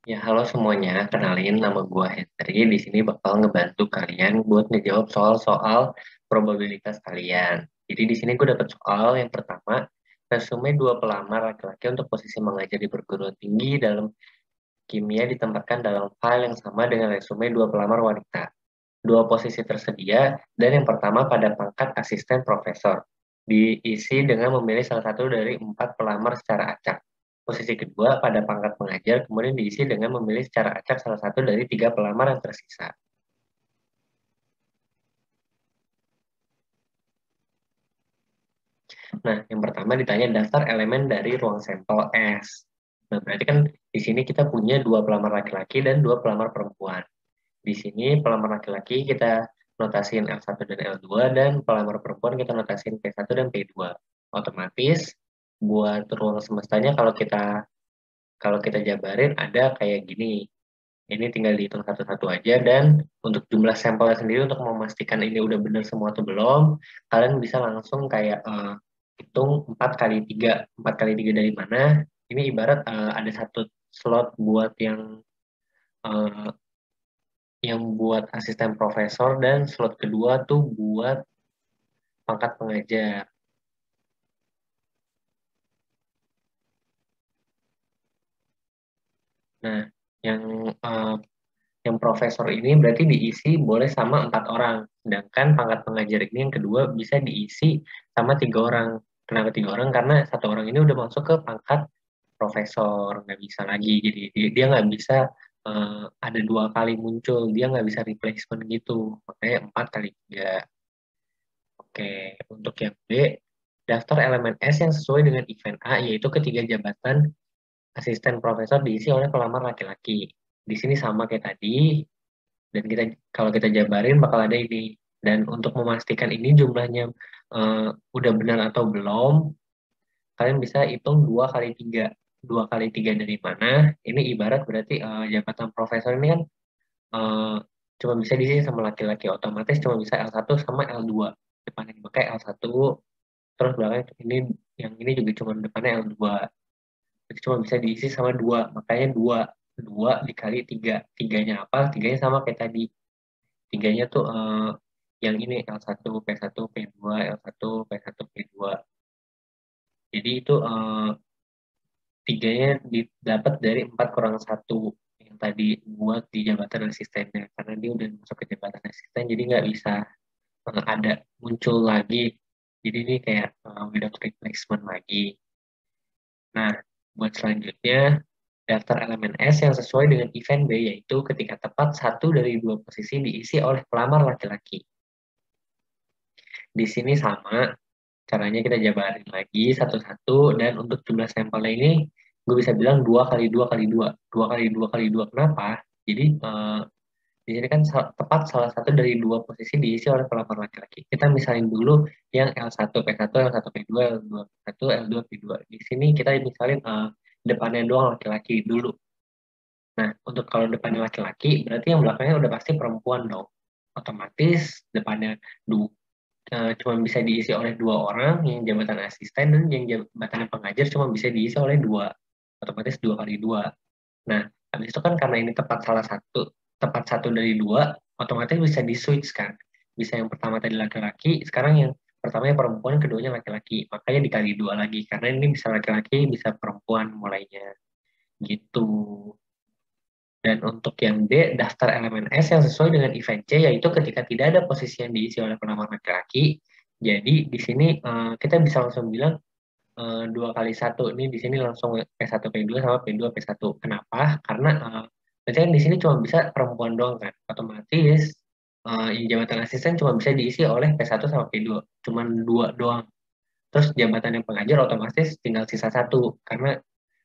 Ya, halo semuanya. Kenalin nama gua Henry. Di sini bakal ngebantu kalian buat ngejawab soal-soal probabilitas kalian. Jadi di sini gue dapat soal yang pertama, resume dua pelamar laki-laki untuk posisi mengajar di perguruan tinggi dalam kimia ditempatkan dalam file yang sama dengan resume dua pelamar wanita. Dua posisi tersedia dan yang pertama pada pangkat asisten profesor. Diisi dengan memilih salah satu dari empat pelamar secara acak. Posisi kedua pada pangkat pengajar kemudian diisi dengan memilih secara acak salah satu dari tiga pelamar yang tersisa. Nah, yang pertama ditanya daftar elemen dari ruang sampel S. Nah, berarti kan di sini kita punya dua pelamar laki-laki dan dua pelamar perempuan. Di sini pelamar laki-laki kita notasiin L1 dan L2 dan pelamar perempuan kita notasiin P1 dan P2. Otomatis buat ruang semestanya kalau kita jabarin ada kayak gini. Ini tinggal dihitung satu-satu aja dan untuk jumlah sampelnya sendiri untuk memastikan ini udah benar semua atau belum, kalian bisa langsung kayak hitung 4 kali 3. 4 kali 3 dari mana? Ini ibarat ada satu slot buat eh, yang buat asisten profesor dan slot kedua tuh buat pangkat pengajar. Nah, yang eh, yang profesor ini berarti diisi boleh sama 4 orang, sedangkan pangkat pengajar ini yang kedua bisa diisi sama 3 orang. Kenapa 3 orang? Karena satu orang ini udah masuk ke pangkat profesor, nggak bisa lagi. Jadi dia nggak bisa ada 2 kali muncul, dia nggak bisa replacement gitu. Makanya 4 kali 3. Oke, untuk yang B, daftar elemen S yang sesuai dengan event A, yaitu ketiga jabatan asisten profesor diisi oleh pelamar laki-laki. Di sini sama kayak tadi, dan kalau kita jabarin bakal ada ini. Dan untuk memastikan ini jumlahnya udah benar atau belum, kalian bisa hitung 2 kali 3. 2 kali 3 dari mana? Ini ibarat berarti jabatan profesor ini kan eh, cuma bisa diisi sama laki-laki, otomatis cuma bisa L1 sama L2. Depannya dipakai L1, terus belakang ini yang ini juga cuma depannya L2. Jadi cuma bisa diisi sama dua, makanya dua. Dua dikali tiga. Tiganya apa? Tiganya sama kayak tadi. Tiganya tuh yang ini L1, P1, P2, L1, P1, P2. Jadi itu tiganya didapat dari 4 kurang satu yang tadi buat di jabatan asistennya. Karena dia udah masuk ke jabatan asisten, jadi nggak bisa ada muncul lagi. Jadi ini kayak without replacement lagi. Nah, buat selanjutnya, daftar elemen S yang sesuai dengan event B, yaitu ketika tepat satu dari dua posisi diisi oleh pelamar laki-laki. Di sini sama, caranya kita jabarin lagi satu-satu, dan untuk jumlah sampelnya ini, gue bisa bilang 2 kali 2 kali 2. 2 kali 2 kali 2. Kenapa? Jadi, di sini kan tepat salah satu dari dua posisi diisi oleh pelamar laki-laki. Kita misalin dulu yang L1, P1, L1, P2, L2, P1, L2, P2. Di sini kita misalin depannya doang laki-laki dulu. Nah, untuk kalau depannya laki-laki, berarti yang belakangnya udah pasti perempuan dong. Otomatis depannya cuma bisa diisi oleh 2 orang, yang jabatan asisten dan yang jabatan pengajar cuma bisa diisi oleh dua. Otomatis 2 kali 2. Nah, habis itu kan karena ini tepat satu dari dua, otomatis bisa di switch kan. Bisa yang pertama tadi laki-laki, sekarang yang pertamanya perempuan, keduanya laki-laki. Makanya dikali dua lagi, karena ini bisa laki-laki, bisa perempuan mulainya. Gitu. Dan untuk yang D, daftar elemen S yang sesuai dengan event C, yaitu ketika tidak ada posisi yang diisi oleh pelamar laki-laki. Jadi di sini kita bisa langsung bilang 2 kali 1. Ini di sini langsung P1 P2 sama P2 P1. Kenapa? Karena berarti kan di sini cuma bisa perempuan doang kan. Otomatis yang jabatan asisten cuma bisa diisi oleh P1 sama P2. Cuman dua doang. Terus jabatan yang pengajar otomatis tinggal sisa satu. Karena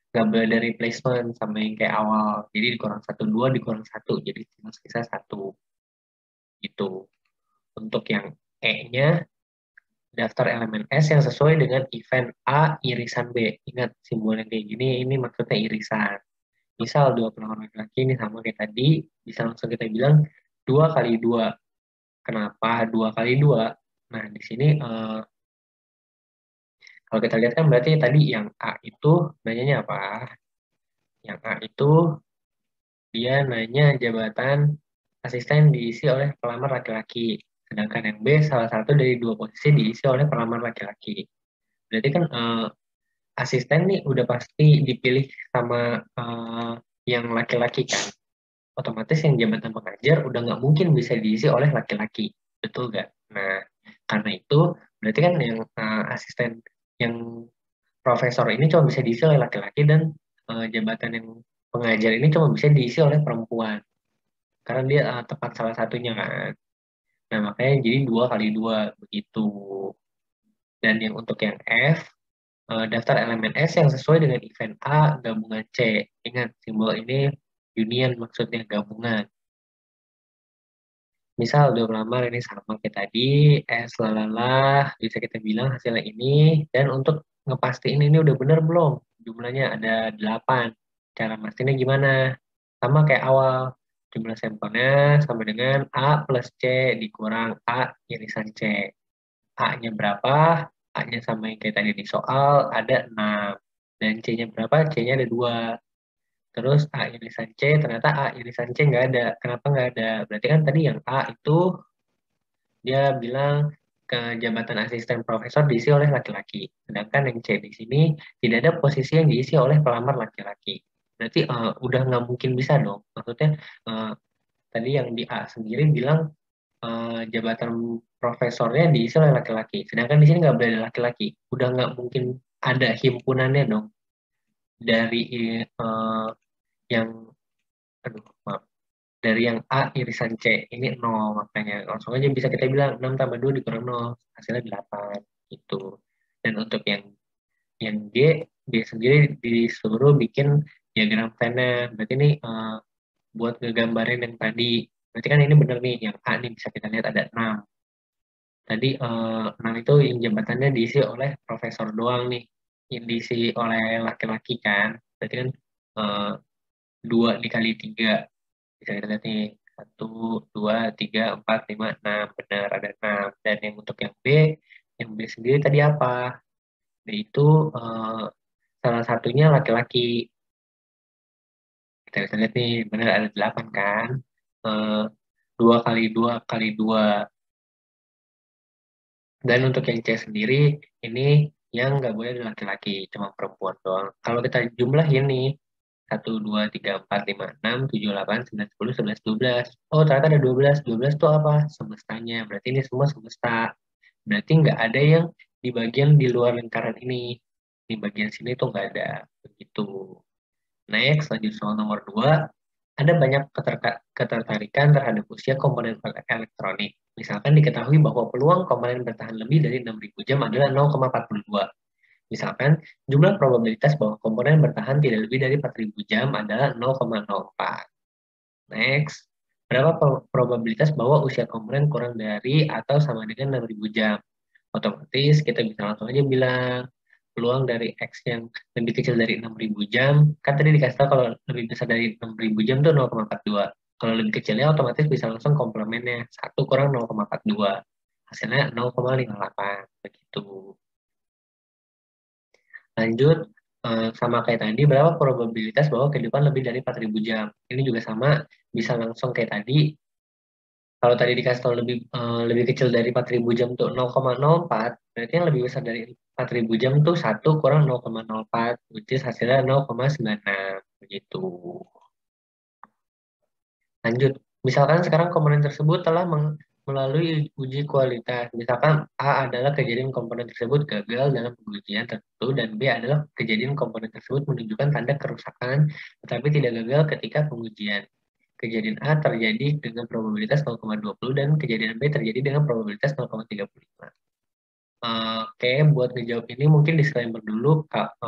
nggak boleh ada replacement sama yang kayak awal. Jadi dikurang satu, dua, dikurang satu. Jadi tinggal sisa satu. Gitu. Untuk yang E-nya, daftar elemen S yang sesuai dengan event A irisan B. Ingat, simbol yang kayak gini, ini maksudnya irisan. Misal dua pelamar laki-laki ini sama kayak tadi, bisa langsung kita bilang 2 kali 2. Kenapa 2 kali 2? Nah, di sini kalau kita lihat kan berarti tadi yang A itu nanyanya apa? Yang A itu dia nanya jabatan asisten diisi oleh pelamar laki-laki. Sedangkan yang B salah satu dari dua posisi diisi oleh pelamar laki-laki. Berarti kan asisten nih udah pasti dipilih sama yang laki-laki kan. Otomatis yang jabatan pengajar udah nggak mungkin bisa diisi oleh laki-laki. Betul nggak? Nah, karena itu berarti kan yang asisten yang profesor ini cuma bisa diisi oleh laki-laki dan jabatan yang pengajar ini cuma bisa diisi oleh perempuan. Karena dia tepat salah satunya kan. Nah, makanya jadi 2 kali 2 begitu. Dan yang untuk yang F, daftar elemen S yang sesuai dengan event A, gabungan C. Ingat, simbol ini union maksudnya gabungan. Misal udah melamar ini sama kayak tadi, S lalalah, bisa kita bilang hasilnya ini. Dan untuk ngepastiin ini udah bener belum? Jumlahnya ada 8. Cara mastiin gimana? Sama kayak awal, jumlah sampelnya sama dengan A plus C dikurang A irisan C. A-nya berapa? A-nya sama yang kayak tadi di soal, ada 6. Dan C-nya berapa? C-nya ada 2. Terus A irisan C, ternyata A irisan C nggak ada. Kenapa nggak ada? Berarti kan tadi yang A itu dia bilang ke jabatan asisten profesor diisi oleh laki-laki. Sedangkan yang C di sini tidak ada posisi yang diisi oleh pelamar laki-laki. Berarti udah nggak mungkin bisa dong. Maksudnya eh, tadi yang di A sendiri bilang jabatan profesornya diisi oleh laki-laki. Sedangkan di sini nggak boleh ada laki-laki. Udah nggak mungkin ada himpunannya dong dari yang, aduh maaf, dari yang A irisan C ini 0 makanya langsung aja bisa kita bilang 6 tambah 2 dikurang 0 hasilnya 8 gitu. Dan untuk yang G, dia sendiri disuruh bikin diagram Venn-nya. Berarti ini buat ngegambarin yang tadi. Berarti kan ini bener nih, yang A nih bisa kita lihat ada 6. Tadi 6 itu yang jabatannya diisi oleh profesor doang nih. Yang diisi oleh laki-laki kan. Berarti kan eh, 2 dikali 3. Bisa kita lihat nih. 1, 2, 3, 4, 5, 6. Benar, ada 6. Dan yang untuk yang B sendiri tadi apa? B itu eh, salah satunya laki-laki. Kita bisa lihat nih, benar ada 8 kan? Eh, 2 kali 2 kali 2. Dan untuk yang C sendiri, ini yang nggak boleh ada laki-laki, cuma perempuan doang. Kalau kita jumlah ini, 1, 2, 3, 4, 5, 6, 7, 8, 9, 10, 11, 12. Oh, ternyata ada 12. 12 itu apa? Semestanya. Berarti ini semua semesta. Berarti nggak ada yang di bagian di luar lingkaran ini. Di bagian sini tuh nggak ada. Begitu. Next, lanjut soal nomor 2. Ada banyak ketertarikan terhadap usia komponen elektronik. Misalkan diketahui bahwa peluang komponen bertahan lebih dari 6.000 jam adalah 0,42. Misalkan jumlah probabilitas bahwa komponen bertahan tidak lebih dari 4.000 jam adalah 0,04. Next, berapa probabilitas bahwa usia komponen kurang dari atau sama dengan 6.000 jam? Otomatis kita bisa langsung aja bilang peluang dari X yang lebih kecil dari 6.000 jam, kan tadi dikasih tahu kalau lebih besar dari 6.000 jam tuh 0,42. Kalau lebih kecilnya otomatis bisa langsung komplemennya. 1 kurang 0,42. Hasilnya 0,58. Begitu. Lanjut, sama kayak tadi, berapa probabilitas bahwa kehidupan lebih dari 4.000 jam? Ini juga sama, bisa langsung kayak tadi. Kalau tadi dikasih tahu lebih kecil dari 4.000 jam tuh 0,04, berarti yang lebih besar dari 4.000 jam tuh 1 kurang 0,04, which is hasilnya 0,96. Begitu. Lanjut, misalkan sekarang komponen tersebut telah melalui uji kualitas. Misalkan A adalah kejadian komponen tersebut gagal dalam pengujian tertentu dan B adalah kejadian komponen tersebut menunjukkan tanda kerusakan tetapi tidak gagal ketika pengujian. Kejadian A terjadi dengan probabilitas 0,20 dan kejadian B terjadi dengan probabilitas 0,35. Oke, buat ngejawab ini mungkin disclaimer dulu, Kak.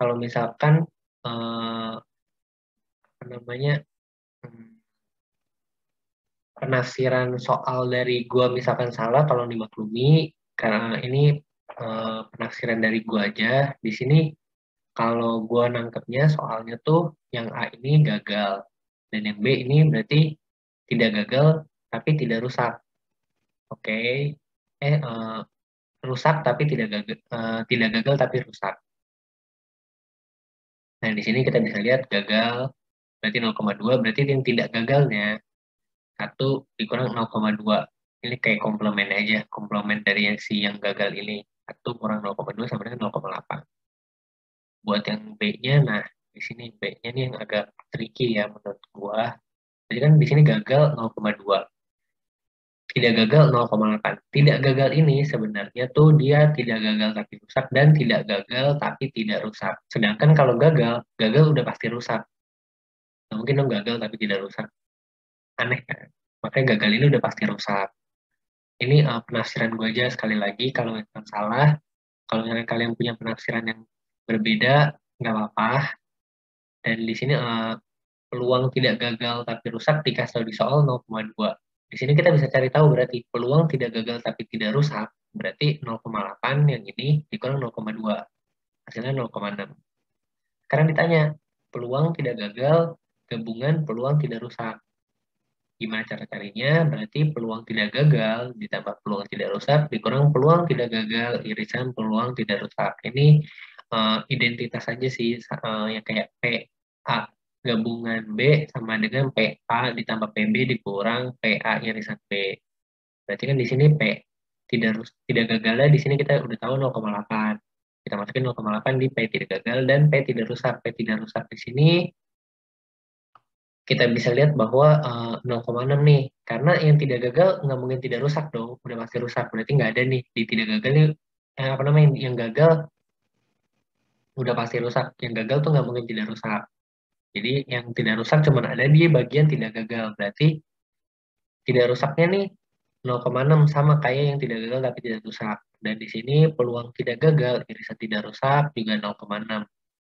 Kalau misalkan apa namanya, hmm, penafsiran soal dari gua misalkan salah, tolong dimaklumi karena ini penafsiran dari gua aja. Di sini kalau gua nangkepnya soalnya tuh yang A ini gagal dan yang B ini berarti tidak gagal tapi tidak rusak. Oke. Rusak tapi tidak gagal tapi rusak. Nah, di sini kita bisa lihat gagal berarti 0,2, berarti yang tidak gagalnya 1 dikurang 0,2. Ini kayak komplement aja, komplement dari yang si yang gagal ini. 1 kurang 0,2 sama dengan 0,8. Buat yang B-nya, nah di sini B-nya nih yang agak tricky ya menurut gua. Jadi kan di sini gagal 0,2. Tidak gagal 0,8. Tidak gagal ini sebenarnya tuh dia tidak gagal tapi rusak dan tidak gagal tapi tidak rusak. Sedangkan kalau gagal, gagal udah pasti rusak. Nggak mungkin dong gagal tapi tidak rusak. Aneh kan? Makanya gagal ini udah pasti rusak. Ini penafsiran gue aja sekali lagi. Kalau misalkan salah, kalau misalkan kalian punya penafsiran yang berbeda, nggak apa-apa. Dan di sini peluang tidak gagal tapi rusak dikasih tahu di soal 0,2. Di sini kita bisa cari tahu berarti peluang tidak gagal tapi tidak rusak. Berarti 0,8 yang ini dikurang 0,2. Hasilnya 0,6. Sekarang ditanya, peluang tidak gagal gabungan peluang tidak rusak. Gimana cara carinya? Berarti peluang tidak gagal ditambah peluang tidak rusak dikurang peluang tidak gagal irisan peluang tidak rusak. Ini identitas aja sih yang kayak PA gabungan B sama dengan PA ditambah PB dikurang PA irisan B. Berarti kan di sini P tidak gagalnya di sini kita udah tahu 0,8. Kita masukin 0,8 di P tidak gagal dan P tidak rusak. P tidak rusak di sini kita bisa lihat bahwa 0,6 nih. Karena yang tidak gagal nggak mungkin tidak rusak dong. Udah pasti rusak. Berarti nggak ada nih di tidak gagal nih. Apa namanya yang gagal udah pasti rusak. Yang gagal tuh nggak mungkin tidak rusak. Jadi yang tidak rusak cuma ada di bagian tidak gagal. Berarti tidak rusaknya nih 0,6 sama kayak yang tidak gagal tapi tidak rusak. Dan di sini peluang tidak gagal irisan tidak rusak juga 0,6.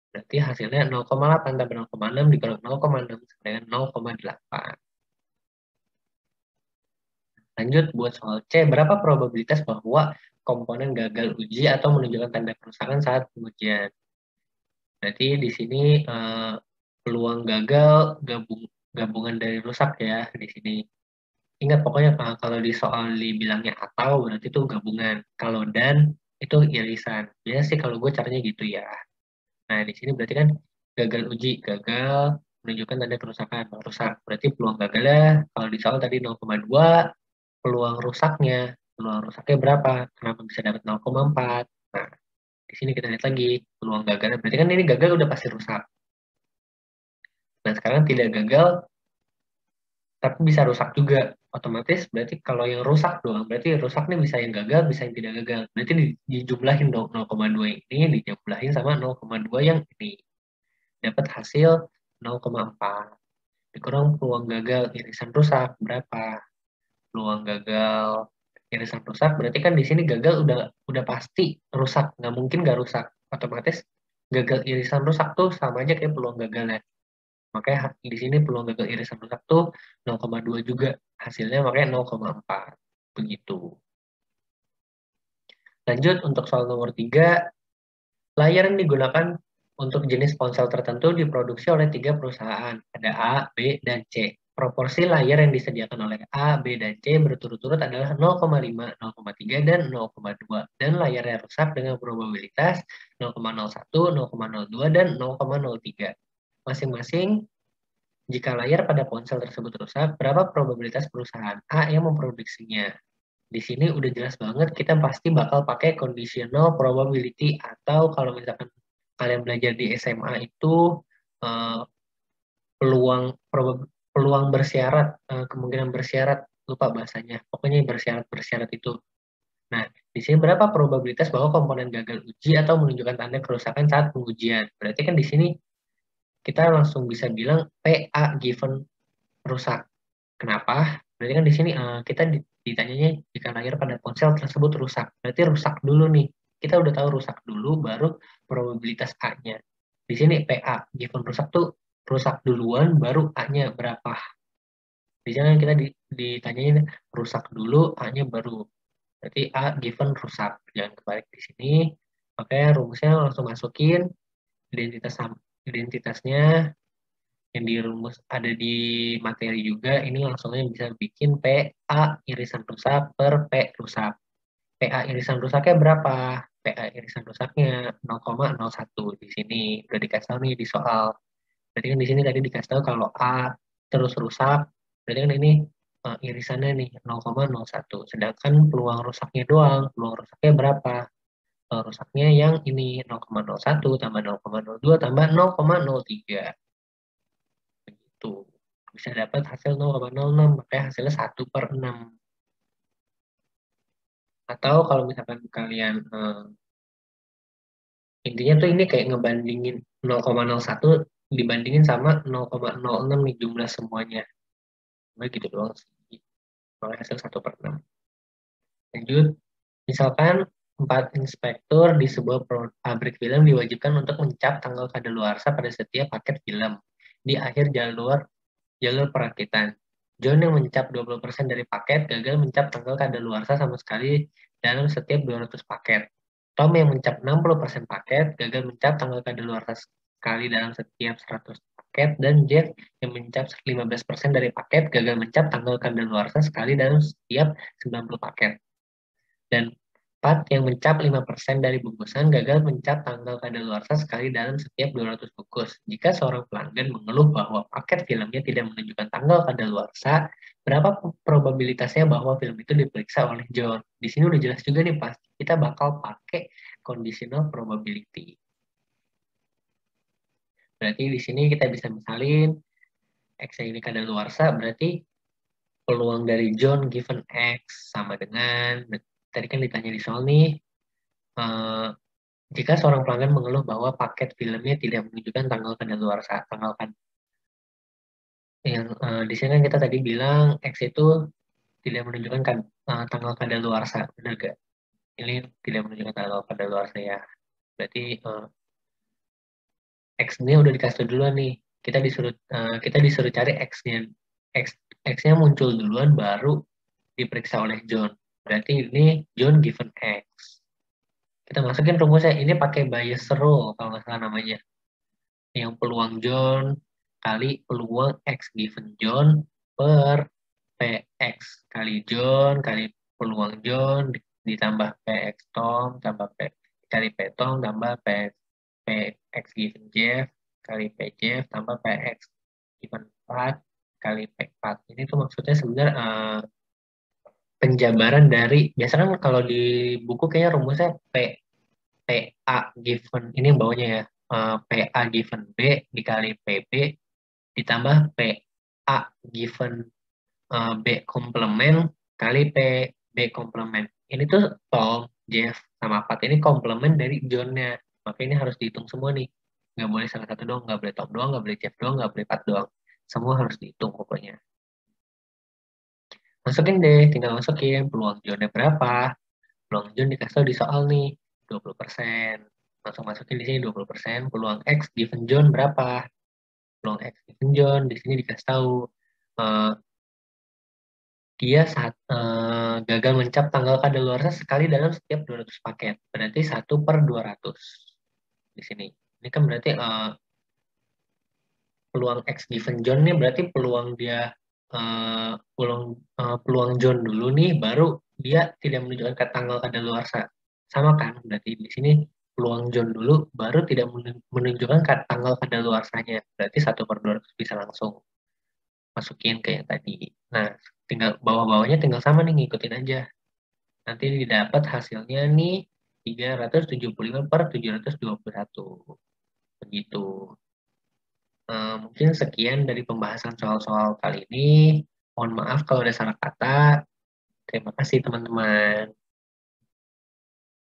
Berarti hasilnya 0,8 tambah 0,6 dikurang 0,6 sama dengan 0,8. Lanjut buat soal C, berapa probabilitas bahwa komponen gagal uji atau menunjukkan tanda kerusakan saat pengujian? Berarti di sini peluang gagal gabungan dari rusak ya di sini. Ingat pokoknya kalau di soal dibilangnya atau berarti itu gabungan. Kalau dan itu irisan. Biasa sih kalau gue caranya gitu ya. Nah di sini berarti kan gagal uji, gagal menunjukkan tanda kerusakan, rusak. Berarti peluang gagalnya kalau di soal tadi 0,2, peluang rusaknya berapa? Kenapa bisa dapat 0,4? Nah, di sini kita lihat lagi peluang gagalnya. Berarti kan ini gagal udah pasti rusak. Nah, sekarang tidak gagal tapi bisa rusak juga. Otomatis berarti kalau yang rusak doang, berarti rusak nih bisa yang gagal, bisa yang tidak gagal. Berarti dijumlahin dong 0,2 ini dijumlahin sama 0,2 yang ini. Dapat hasil 0,4. Dikurang peluang gagal irisan rusak berapa? Peluang gagal irisan rusak berarti kan di sini gagal udah pasti rusak, nggak mungkin nggak rusak. Otomatis gagal irisan rusak tuh sama aja kayak peluang gagalnya. Makanya di sini peluang gagal irisan rusak tuh 0,2 juga. Hasilnya makanya 0,4. Begitu. Lanjut untuk soal nomor 3. Layar yang digunakan untuk jenis ponsel tertentu diproduksi oleh 3 perusahaan. Ada A, B, dan C. Proporsi layar yang disediakan oleh A, B, dan C berturut-turut adalah 0,5, 0,3, dan 0,2. Dan layarnya rusak dengan probabilitas 0,01, 0,02, dan 0,03. Masing-masing jika layar pada ponsel tersebut rusak, berapa probabilitas perusahaan A yang memproduksinya? Di sini udah jelas banget kita pasti bakal pakai conditional probability atau kalau misalkan kalian belajar di SMA itu eh, peluang bersyarat, kemungkinan bersyarat, lupa bahasanya. Pokoknya bersyarat itu. Nah, di sini berapa probabilitas bahwa komponen gagal uji atau menunjukkan tanda kerusakan saat pengujian? Berarti kan di sini kita langsung bisa bilang PA given rusak. Kenapa? Berarti kan di sini kita ditanyanya jika layar pada ponsel tersebut rusak. Berarti rusak dulu nih. Kita udah tahu rusak dulu, baru probabilitas A-nya. Di sini PA, given rusak tuh rusak duluan, baru A-nya berapa. Di sini kita ditanyain rusak dulu, A-nya baru. Berarti A given rusak. Jangan kebalik di sini. Makanya rumusnya langsung masukin identitas identitasnya yang di rumus ada di materi juga ini langsungnya bisa bikin PA irisan rusak per P rusak. PA irisan rusaknya berapa? PA irisan rusaknya 0,01 di sini udah dikasih tahu nih di soal. Berarti kan di sini tadi dikasih tahu kalau A terus rusak, berarti kan ini irisannya nih 0,01. Sedangkan peluang rusaknya doang, peluang rusaknya berapa? Rusaknya yang ini 0,01 tambah 0,02 tambah 0,03. Begitu. Bisa dapat hasil 0,06, makanya hasilnya 1/6. Atau kalau misalkan kalian intinya tuh ini kayak ngebandingin 0,01 dibandingin sama 0,06 nih jumlah semuanya. Nah, gitu doang sih. Makanya hasil 1/6. Lanjut, misalkan 4 inspektur di sebuah pabrik film diwajibkan untuk mencap tanggal kadaluarsa pada setiap paket film di akhir jalur jalur perakitan. John yang mencap 20% dari paket gagal mencap tanggal kadaluarsa sama sekali dalam setiap 200 paket. Tom yang mencap 60% paket gagal mencap tanggal kadaluarsa sekali dalam setiap 100 paket, dan Jeff yang mencap 15% dari paket gagal mencap tanggal kadaluarsa sekali dalam setiap 90 paket. Dan Pat yang mencap 5% dari bungkusan gagal mencap tanggal kadaluarsa sekali dalam setiap 200 bungkus. Jika seorang pelanggan mengeluh bahwa paket filmnya tidak menunjukkan tanggal kadaluarsa, berapa probabilitasnya bahwa film itu diperiksa oleh John? Di sini udah jelas juga nih, pasti kita bakal pakai conditional probability. Berarti di sini kita bisa misalin X ini kadaluarsa, berarti peluang dari John given X sama dengan, tadi kan ditanya di soal nih, eh, jika seorang pelanggan mengeluh bahwa paket filmnya tidak menunjukkan tanggal kadaluarsa, tanggal kan yang di sini kan kita tadi bilang X itu tidak menunjukkan tanggal kadaluarsa, benar gak? Ini tidak menunjukkan tanggal kadaluarsa ya. Berarti X ini udah dikasih duluan nih. Kita disuruh cari X-nya. X X-nya muncul duluan baru diperiksa oleh John. Berarti ini John given X. Kita masukin rumusnya. Ini pakai Bayes rule kalau nggak salah namanya. Yang peluang John kali peluang X given John per PX kali John kali peluang John ditambah PX Tom tambah P kali P Tom tambah PX given Jeff kali P Jeff tambah PX given Pat kali P Pat. Ini tuh maksudnya sebenarnya penjabaran dari biasanya kan kalau di buku kayaknya rumusnya PA given ini yang bawahnya ya, PA given B dikali PB ditambah PA given B komplement kali PB komplement. Ini tuh Tom, Jeff, sama Pat ini komplement dari John-nya. Maka ini harus dihitung semua nih. Nggak boleh salah satu doang, nggak boleh Tom doang, nggak boleh Jeff doang, nggak boleh Pat doang. Semua harus dihitung pokoknya. Masukin deh, tinggal masukin peluang John-nya berapa. Peluang John dikasih tahu di soal nih, 20%. Langsung masukin di sini 20%. Peluang X given John berapa? Peluang X given John di sini dikasih tahu. eh, Dia gagal mencap tanggal kadaluarsa sekali dalam setiap 200 paket. Berarti 1/200 di sini. Ini kan berarti peluang X given John nih berarti peluang dia peluang John dulu nih baru dia tidak menunjukkan ke tanggal kadaluarsa. Sama kan? Berarti di sini peluang John dulu baru tidak menunjukkan tanggal kadaluarsanya. Berarti 1/200 bisa langsung masukin ke yang tadi. Nah, tinggal bawah-bawahnya tinggal sama nih ngikutin aja. Nanti didapat hasilnya nih 375/721. Begitu. Mungkin sekian dari pembahasan soal-soal kali ini. Mohon maaf kalau ada salah kata. Terima kasih teman-teman.